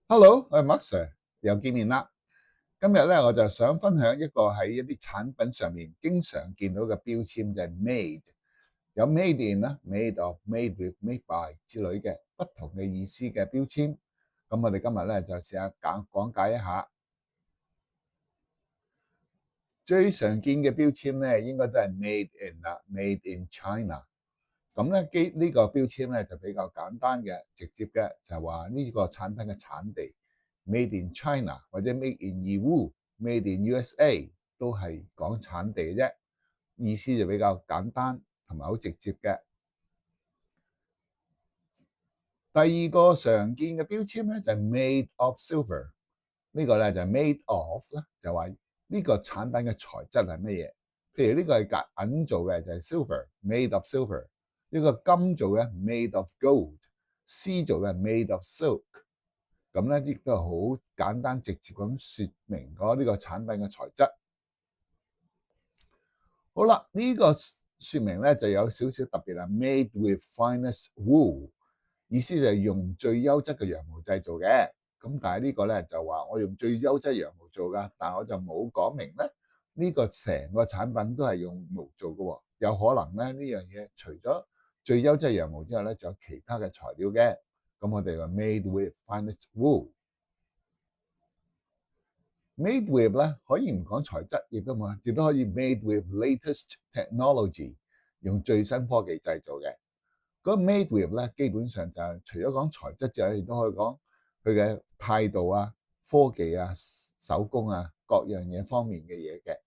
Hello，我係 Mark Sir，又見面啦。今日咧，我就想分享一個喺一啲產品上面經常見到嘅標籤，就係 made，有 made in 啦、made of、made with、made by 之類嘅不同嘅意思嘅標籤。咁我哋今日咧就試下講解一下最常見嘅標籤咧，應該都係 made in 啦，made in China。咁咧呢個標籤咧就比較簡單嘅、直接嘅，就係話呢個產品嘅產地 Made in China 或者 Made in EU、Made in USA 都係講產地嘅啫，意思就比較簡單同埋好直接嘅。第二個常見嘅標籤咧就係 Made of Silver，呢個咧就係 Made of 啦，就話呢個產品嘅材質係乜嘢？譬如呢個係銀做嘅就係 silver，made of silver。呢個金做嘅 made of gold，絲做嘅 made of silk。咁咧亦都係好簡單直接咁説明咗呢個產品嘅材質。好啦，呢個説明咧就有少少特別啦，made with finest wool，意思就係用最優質嘅羊毛製造嘅。咁但係呢個咧就話我用最優質羊毛做㗎，但係我就冇講明咧呢個成個產品都係用毛做嘅喎。有可能咧呢樣嘢除咗最優質羊毛之外咧，仲有其他嘅材料嘅。咁我哋話 made with finest wool。Made with 咧可以唔講材質，亦都可以 made with latest technology，用最新科技製造嘅。嗰個 made with 咧基本上就係除咗講材質之外，亦都可以講佢嘅態度啊、科技啊、手工啊各樣嘢方面嘅嘢嘅。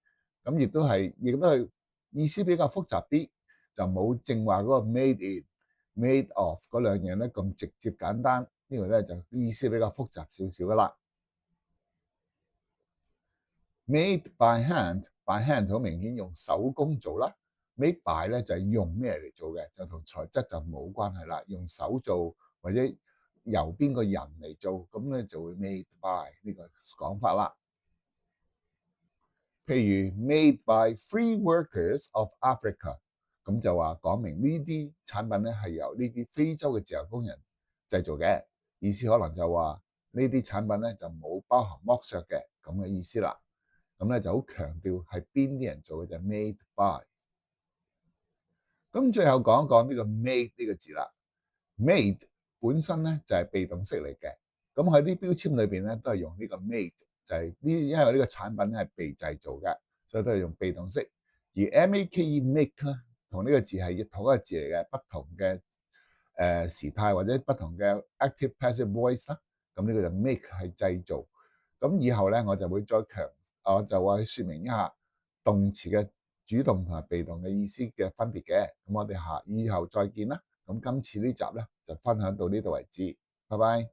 咁亦都係意思比較複雜啲，就冇正話嗰個 made in、made of 嗰兩樣咧咁直接簡單。呢個咧就意思比較複雜少少噶啦。Made by hand，by hand 好明顯用手工做啦。Made by 咧就係用咩嚟做嘅，就同材質就冇關係啦。用手做或者由邊個人嚟做，咁咧就會 made by 呢個講法啦。譬如 made by free workers of Africa，咁就話講明呢啲產品咧係由呢啲非洲嘅自由工人製造嘅，意思可能就話呢啲產品咧就冇包含剝削嘅咁嘅意思啦。咁咧就好強調係邊啲人做嘅就係 made by。咁最後講一講呢個 made 呢個字啦。made 本身咧就係被動式嚟嘅，咁喺啲標籤裏邊咧都係用呢個 made，就係因為呢個產品咧係被製造嘅，所以都係用被動式。而 make make 咧同呢個字係同一個字嚟嘅，不同嘅時態或者不同嘅 active passive voice 啦。咁呢個就 make 係製造。咁以後咧我就會説明一下動詞嘅主動同埋被動嘅意思嘅分別嘅。咁我哋以後再見啦。咁今次呢集咧就分享到呢度為止，拜拜。